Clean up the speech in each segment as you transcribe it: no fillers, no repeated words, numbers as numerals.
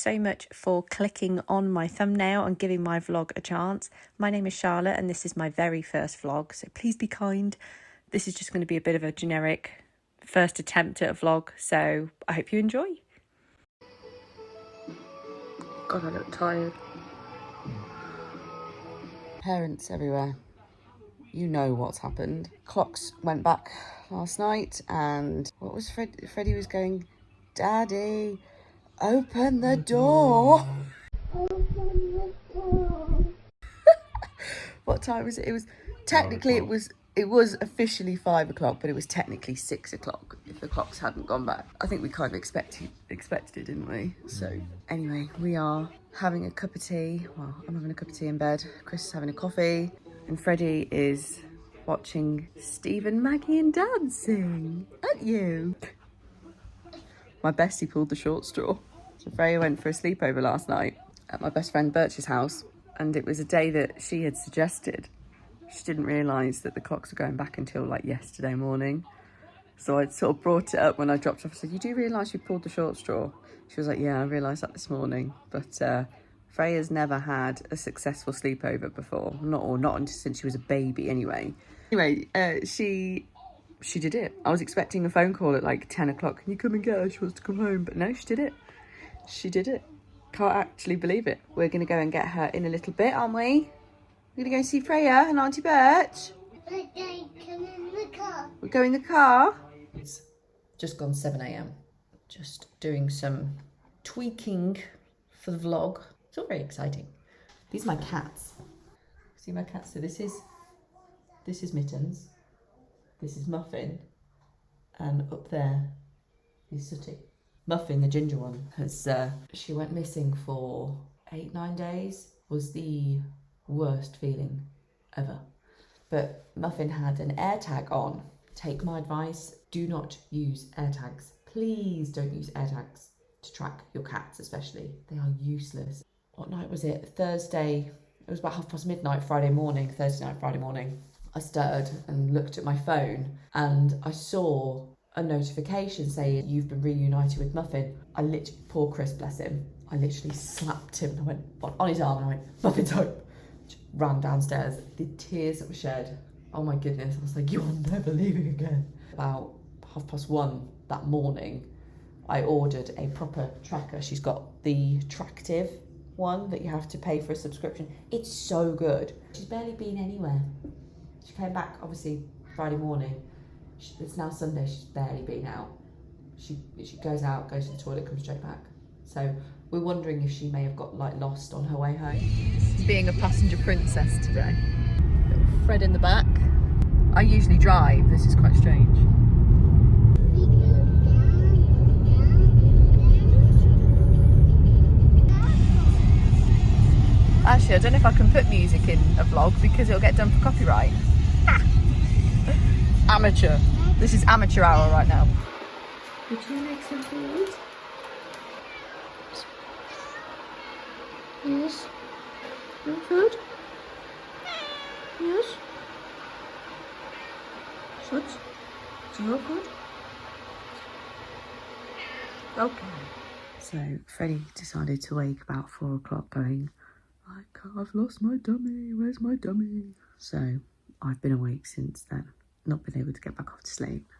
so much for clicking on my thumbnail and giving my vlog a chance. My name is Charlotte and this is my very first vlog, so please be kind. This is just going to be a bit of a generic first attempt at a vlog, so I hope you enjoy. God, I look tired. Parents everywhere. You know what's happened. Clocks went back last night and what was Freddie was going, Daddy, open the door. Open the door. What time was it? It was technically it was officially 5 o'clock, but it was technically 6 o'clock if the clocks hadn't gone back. I think we kind of expected it, didn't we? So anyway, we are having a cup of tea. Well, I'm having a cup of tea in bed. Chris is having a coffee. And Freddie is watching Stephen, Maggie and Dancing. Aren't you? My bestie pulled the short straw. So Freya went for a sleepover last night at my best friend Birch's house. And it was a day that she had suggested. She didn't realise that the clocks were going back until like yesterday morning. So I sort of brought it up when I dropped off. I said, you do realise you pulled the short straw? She was like, yeah, I realised that this morning. But Freya's never had a successful sleepover before. Not since she was a baby anyway. Anyway, she did it. I was expecting a phone call at like 10 o'clock. Can you come and get her? She wants to come home. But no, she did it. She did it. Can't actually believe it. We're going to go and get her in a little bit, aren't we? We're going to go and see Freya and Auntie Birch. We're going in the car. We're going in the car. It's just gone 7 a.m. Just doing some tweaking for the vlog. It's all very exciting. These are my cats. See my cats? So this is Mittens. This is Muffin. And up there is Sooty. Muffin, the ginger one, she went missing for 8-9 days. Was the worst feeling ever. But Muffin had an air tag on. Take my advice, do not use air tags. Please don't use air tags to track your cats especially. They are useless. What night was it? Thursday. It was about midnight Friday morning, Thursday night, Friday morning. I stirred and looked at my phone and I saw a notification saying you've been reunited with Muffin. I literally, poor Chris, bless him, I literally slapped him and I went on his arm and I went, Muffin's home. Ran downstairs, the tears that were shed. Oh my goodness, I was like, you are never leaving again. About 1:30 that morning, I ordered a proper tracker. She's got the Tractive one that you have to pay for a subscription. It's so good. She's barely been anywhere. She came back, obviously, Friday morning. It's now Sunday, she's barely been out. She goes out, goes to the toilet, comes straight back. So we're wondering if she may have got like lost on her way home. Being a passenger princess today. Little Fred in the back. I usually drive, this is quite strange. Actually, I don't know if I can put music in a vlog because it'll get done for copyright. Amateur. This is amateur hour right now. Would you like some food? Yes. No food? Yes. Good. Do you want food? Okay. So Freddie decided to wake about 4 o'clock going, I've lost my dummy, where's my dummy? So I've been awake since then, not been able to get back off to sleep.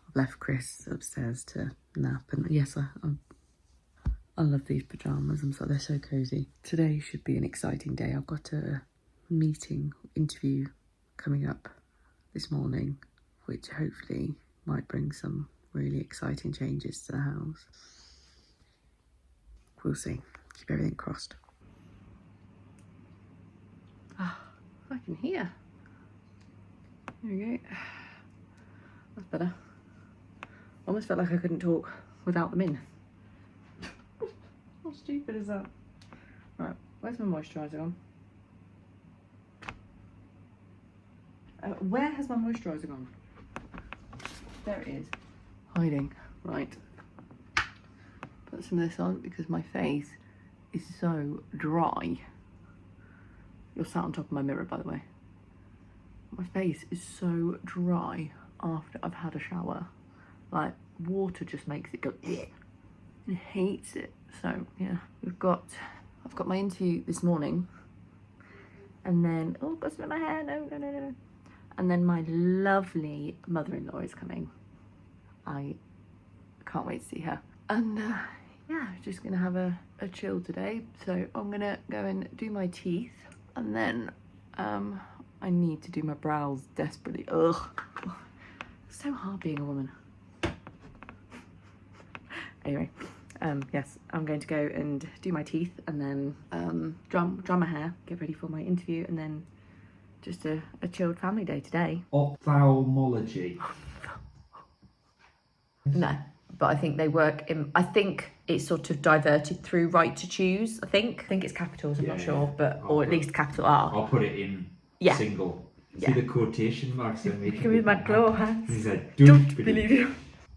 I've left Chris upstairs to nap and yes, I love these pyjamas, they're so cozy. Today should be an exciting day. I've got a interview coming up this morning, which hopefully might bring some really exciting changes to the house. We'll see. Keep everything crossed. Ah, I can hear. There we go. That's better. Almost felt like I couldn't talk without them in. How stupid is that? Right, where's my moisturiser gone? Where has my moisturiser gone? There it is. Hiding. Right. Put some of this on because my face is so dry. You're sat on top of my mirror, by the way. My face is so dry after I've had a shower. Like, water just makes it go, bleh. He hates it. So yeah, I've got my interview this morning, and then oh, got some in my hair. No. And then my lovely mother-in-law is coming. I can't wait to see her. And yeah, just gonna have a chill today. So I'm gonna go and do my teeth, and then I need to do my brows desperately. Ugh, so hard being a woman. Anyway, yes, I'm going to go and do my teeth, and then dry my hair, get ready for my interview, and then just a chilled family day today. Ophthalmology. No, but I think they work in, I think it's sort of diverted through right to choose, I think it's capitals, I'm not sure, but, or at least capital R. I'll put it in single. Yeah. See the quotation marks on me? Give me my claw hands. He said, Don't believe you.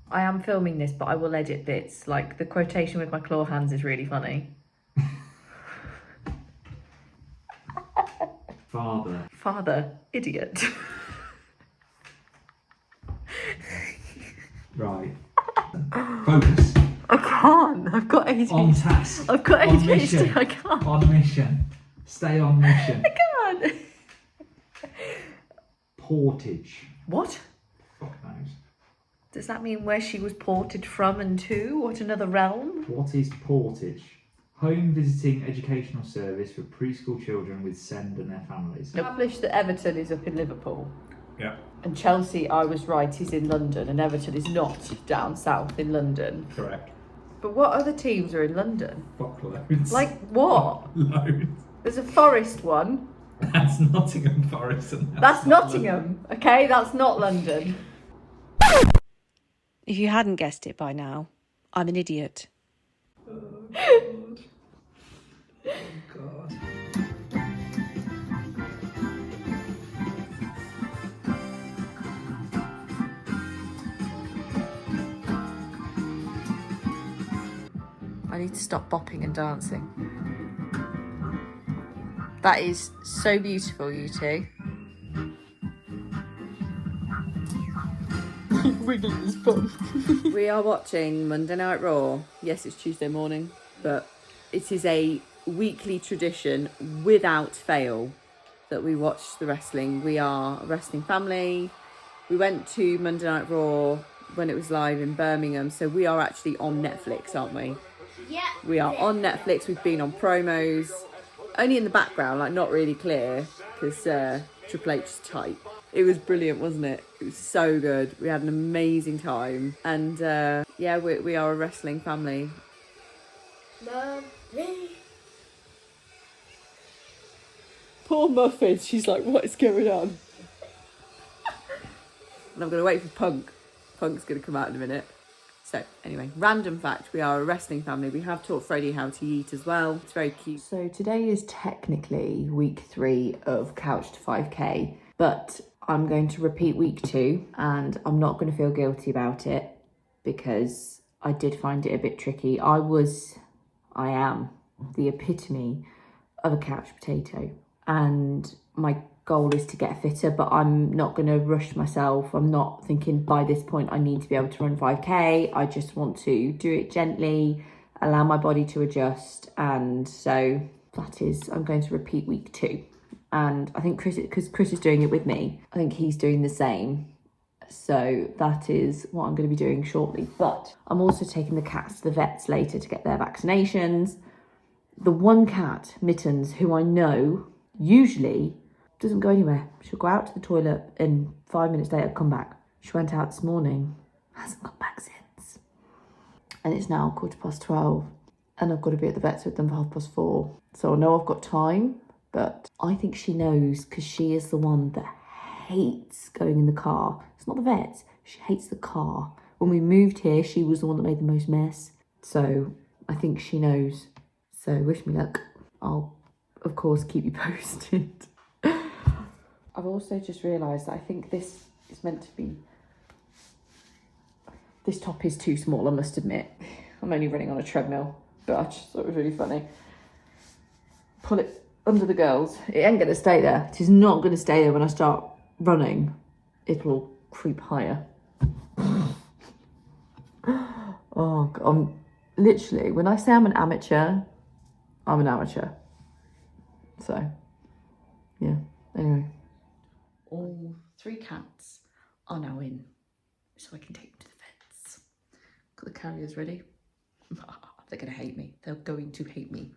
I am filming this, but I will edit bits. Like the quotation with my claw hands is really funny. Father, idiot. Right. Focus. I can't. I've got ADHD. On task. I've got On ADHD. mission. I can't. On mission. Stay on mission. I can't. Portage. What? Fuck knows. Does that mean where she was ported from and to? What, another realm? What is portage? Home visiting educational service for preschool children with SEND and their families. Established that Everton is up in Liverpool. Yeah. And Chelsea, I was right, is in London, and Everton is not down south in London. Correct. But what other teams are in London? Fuck loads. Like what? Loads. There's a Forest one. That's Nottingham Forest. And That's Nottingham, okay? That's not London. If you hadn't guessed it by now, I'm an idiot. Oh God. I need to stop bopping and dancing. That is so beautiful, you two. Wiggling is fun. We are watching Monday Night Raw. Yes, it's Tuesday morning, but it is a weekly tradition without fail that we watch the wrestling. We are a wrestling family. We went to Monday Night Raw when it was live in Birmingham, so we are actually on Netflix, aren't we? Yeah. We are on Netflix. We've been on promos, only in the background, like not really clear, because Triple H is tight. It was brilliant, wasn't it? It was so good. We had an amazing time, and yeah, we are a wrestling family. Mom, me. Poor Muffin. She's like, what is going on? And I'm gonna wait for Punk. Punk's gonna come out in a minute. So anyway, random fact, we are a wrestling family. We have taught Freddie how to eat as well. It's very cute. So today is technically week 3 of Couch to 5K, but I'm going to repeat week 2, and I'm not going to feel guilty about it because I did find it a bit tricky. I am the epitome of a couch potato, and my goal is to get fitter, but I'm not going to rush myself. I'm not thinking by this point I need to be able to run 5K. I just want to do it gently, allow my body to adjust, and so that is, I'm going to repeat week 2. And I think because Chris is doing it with me, I think he's doing the same. So that is what I'm going to be doing shortly. But I'm also taking the cats to the vets later to get their vaccinations. The one cat, Mittens, who I know usually doesn't go anywhere. She'll go out to the toilet and 5 minutes later come back. She went out this morning, hasn't come back since. And it's now 12:15 and I've got to be at the vets with them for 4:30. So I know I've got time, but I think she knows because she is the one that hates going in the car. It's not the vets, she hates the car. When we moved here, she was the one that made the most mess. So I think she knows. So wish me luck. I'll, of course, keep you posted. I've also just realised that I think this is meant to be... This top is too small, I must admit. I'm only running on a treadmill, but I just thought it was really funny. Pull it under the girls. It ain't going to stay there. It is not going to stay there when I start running. It will creep higher. Oh, God. literally, when I say I'm an amateur, I'm an amateur. So, yeah, anyway. All 3 cats are now in, so I can take them to the vets. Got the carriers ready. They're going to hate me. They're going to hate me.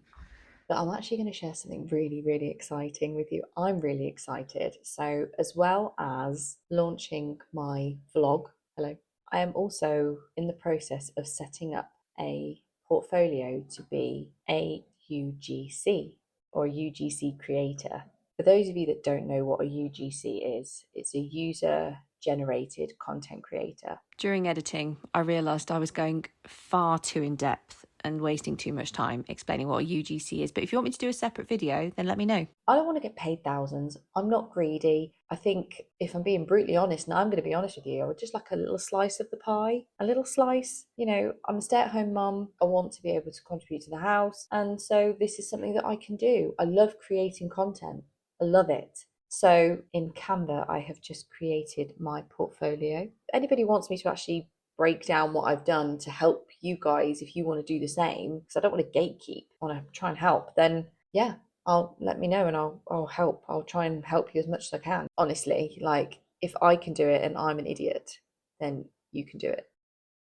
But I'm actually going to share something really, really exciting with you. I'm really excited. So, as well as launching my vlog, hello, I am also in the process of setting up a portfolio to be a UGC or a UGC creator. For those of you that don't know what a UGC is, it's a user generated content creator. During editing, I realised I was going far too in depth and wasting too much time explaining what a UGC is. But if you want me to do a separate video, then let me know. I don't want to get paid thousands. I'm not greedy. I think if I'm being brutally honest, and I'm going to be honest with you, I would just like a little slice of the pie. A little slice. You know, I'm a stay-at-home mum. I want to be able to contribute to the house. And so this is something that I can do. I love creating content. I love it. So in Canva, I have just created my portfolio. If anybody wants me to actually break down what I've done to help you guys, if you want to do the same, because I don't want to gatekeep, I want to try and help, then yeah, I'll let me know and I'll help. I'll try and help you as much as I can. Honestly, like if I can do it and I'm an idiot, then you can do it.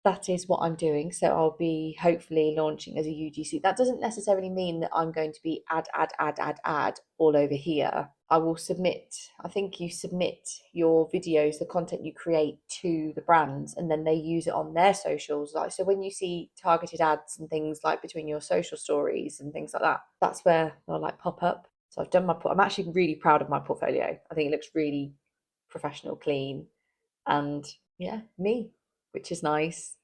That is what I'm doing. So I'll be hopefully launching as a UGC. That doesn't necessarily mean that I'm going to be add all over here. I will submit, I think you submit your videos, the content you create to the brands, and then they use it on their socials. Like, so when you see targeted ads and things like between your social stories and things like that, that's where they'll like pop up. So I've done I'm actually really proud of my portfolio. I think it looks really professional, clean, and yeah, me, which is nice,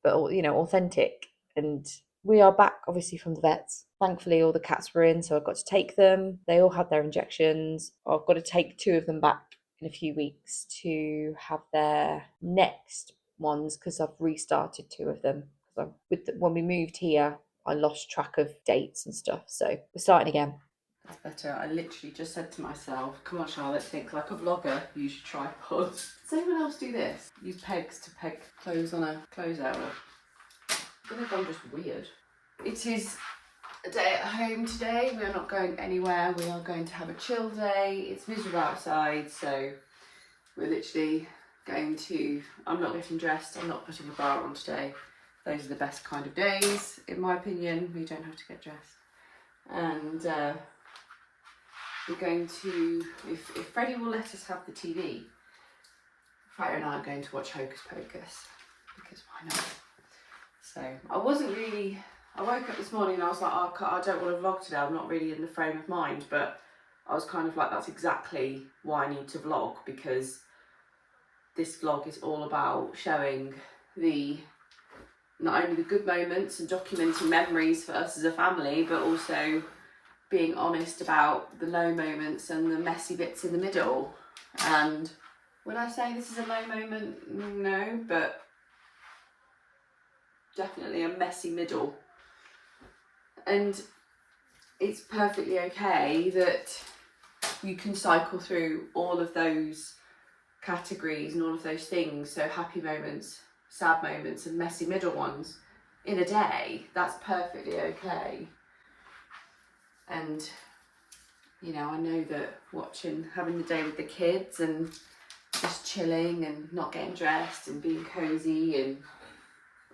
but you know, authentic. And we are back obviously from the vets. Thankfully all the cats were in, so I got to take them. They all had their injections. I've got to take 2 of them back in a few weeks to have their next ones because I've restarted 2 of them. When we moved here, I lost track of dates and stuff, so we're starting again. That's better. I literally just said to myself, come on Charlotte, think like a vlogger, use your tripod. Does anyone else do this? Use pegs to peg clothes on a closeout? I don't know if I'm just weird. It is a day at home today. We are not going anywhere. We are going to have a chill day. It's miserable outside, so we're literally going to, I'm not getting dressed, I'm not putting a bra on today. Those are the best kind of days, in my opinion. We don't have to get dressed. And we're going to, if Freddie will let us have the TV, Freddie and I are going to watch Hocus Pocus, because why not? So I woke up this morning and I was like, oh, I don't want to vlog today, I'm not really in the frame of mind, but I was kind of like, that's exactly why I need to vlog, because this vlog is all about showing not only the good moments and documenting memories for us as a family, but also being honest about the low moments and the messy bits in the middle. And when I say this is a low moment, no, but definitely a messy middle. And it's perfectly okay that you can cycle through all of those categories and all of those things, so happy moments, sad moments and messy middle ones in a day. That's perfectly okay. And you know, I know that having the day with the kids and just chilling and not getting dressed and being cozy and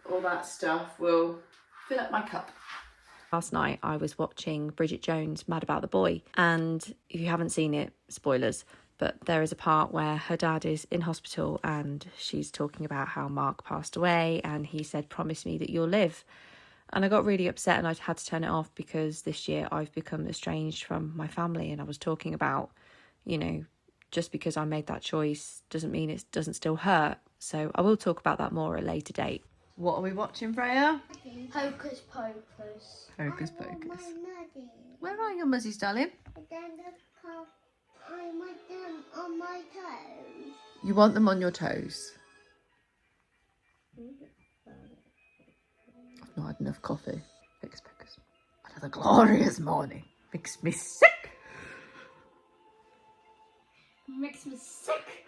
all that stuff will fill up my cup. Last night I was watching Bridget Jones' Mad About the Boy, and if you haven't seen it, spoilers, but there is a part where her dad is in hospital and she's talking about how Mark passed away and he said, promise me that you'll live. And I got really upset and I had to turn it off because this year I've become estranged from my family, and I was talking about, you know, just because I made that choice doesn't mean it doesn't still hurt. So I will talk about that more at a later date. What are we watching, Freya? Hocus Pocus. Hocus Pocus. Where are your muzzies, darling? I want them on my toes. You want them on your toes? I've not had enough coffee. Hocus Pocus. Another glorious morning. Makes me sick. Makes me sick.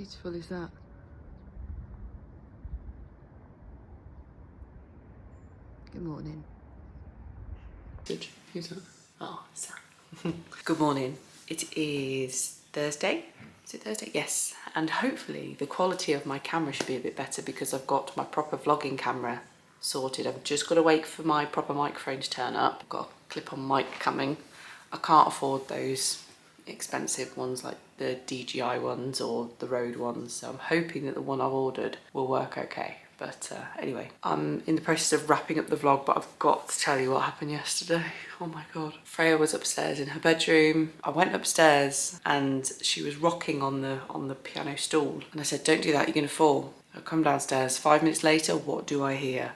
beautiful is that? Good morning. Who's that? Oh, Sam. Good morning. It is Thursday. Is it Thursday? Yes. And hopefully the quality of my camera should be a bit better because I've got my proper vlogging camera sorted. I've just got to wait for my proper microphone to turn up. I've got a clip-on mic coming. I can't afford those expensive ones like the DJI ones or the Rode ones, so I'm hoping that the one I've ordered will work okay. But anyway, I'm in the process of wrapping up the vlog, but I've got to tell you what happened yesterday. Oh my god. Freya was upstairs in her bedroom. I went upstairs and she was rocking on the piano stool, and I said, don't do that, you're gonna fall. I come downstairs, 5 minutes later, what do I hear?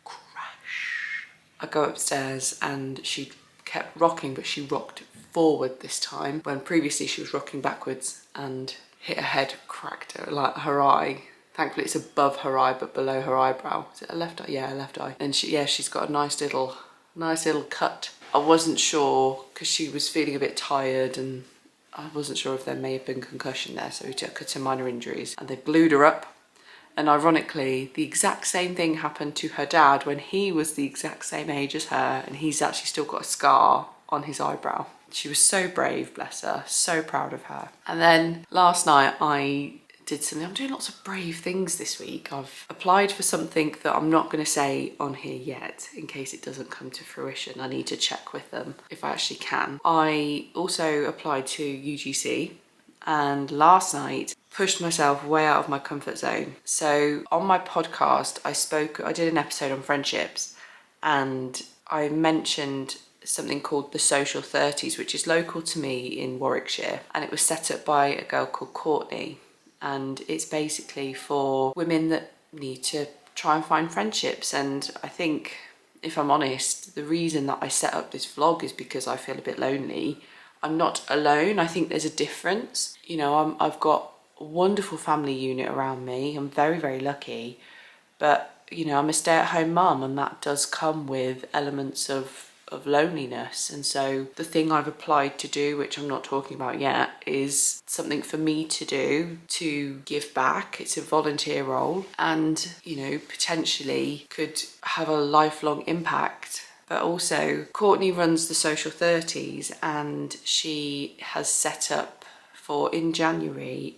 Crash. I go upstairs and she kept rocking, but she rocked forward this time, when previously she was rocking backwards and hit her head, cracked her, like her eye. Thankfully it's above her eye but below her eyebrow. Is it a left eye? Yeah, a left eye. And she's got a nice little cut. I wasn't sure because she was feeling a bit tired and I wasn't sure if there may have been concussion there, so we took her to minor injuries and they glued her up. And ironically, the exact same thing happened to her dad when he was the exact same age as her, and he's actually still got a scar on his eyebrow. She was so brave, bless her, so proud of her. And then last night I did something. I'm doing lots of brave things this week. I've applied for something that I'm not going to say on here yet in case it doesn't come to fruition. I need to check with them if I actually can. I also applied to UGC and last night pushed myself way out of my comfort zone. So on my podcast, I did an episode on friendships and I mentioned something called the Social 30s, which is local to me in Warwickshire, and it was set up by a girl called Courtney, and it's basically for women that need to try and find friendships. And I think, if I'm honest, the reason that I set up this vlog is because I feel a bit lonely. I'm not alone. I think there's a difference. You know, I've got a wonderful family unit around me. I'm very, very lucky, but you know, I'm a stay-at-home mum, and that does come with elements of loneliness. And so the thing I've applied to do, which I'm not talking about yet, is something for me to do to give back. It's a volunteer role and, you know, potentially could have a lifelong impact. But also Courtney runs the Social 30s and she has set up for, in January,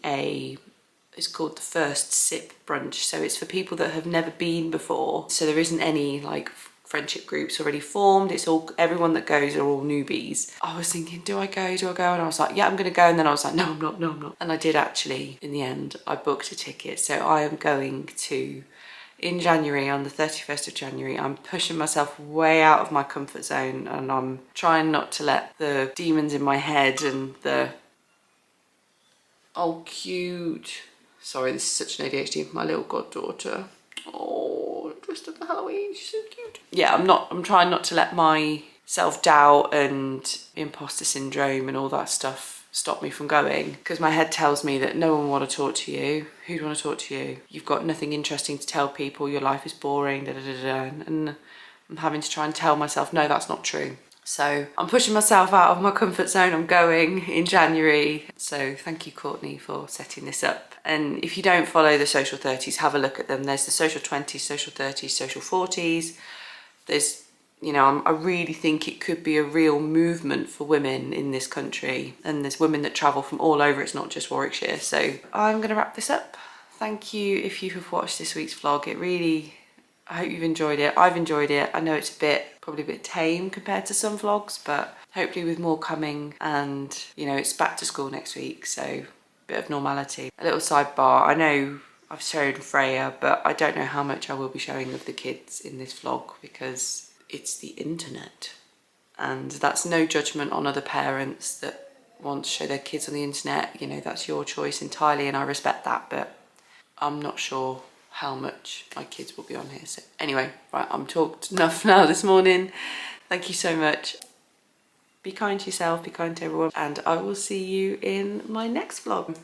it's called the First Sip Brunch. So it's for people that have never been before. So there isn't any like friendship groups already formed. It's all, everyone that goes are all newbies. I was thinking, do I go? And I was like, yeah, I'm gonna go. And then I was like, no, I'm not. And I did actually, in the end, I booked a ticket. So I am going to, in January, on the 31st of January, I'm pushing myself way out of my comfort zone and I'm trying not to let the demons in my head and the, oh, cute. Sorry, this is such an ADHD, my little goddaughter. Oh, dressed up for Halloween, she's so cute. Yeah, I'm trying not to let my self-doubt and imposter syndrome and all that stuff stop me from going, because my head tells me that no one will want to talk to you. Who'd want to talk to you? You've got nothing interesting to tell people, your life is boring, and I'm having to try and tell myself, no, that's not true. So I'm pushing myself out of my comfort zone. I'm going in January. So thank you, Courtney, for setting this up. And if you don't follow the Social 30s, have a look at them. There's the Social 20s, Social 30s, Social 40s. There's, you know, I really think it could be a real movement for women in this country. And there's women that travel from all over. It's not just Warwickshire. So I'm going to wrap this up. Thank you if you have watched this week's vlog. I hope you've enjoyed it. I've enjoyed it. I know it's probably a bit tame compared to some vlogs, but hopefully with more coming. And, you know, it's back to school next week, so a bit of normality. A little sidebar. I know I've shown Freya, but I don't know how much I will be showing of the kids in this vlog because it's the internet. And that's no judgment on other parents that want to show their kids on the internet. You know, that's your choice entirely and I respect that, but I'm not sure how much my kids will be on here. So anyway, right, I'm talked enough now this morning. Thank you so much. Be kind to yourself, be kind to everyone, and I will see you in my next vlog.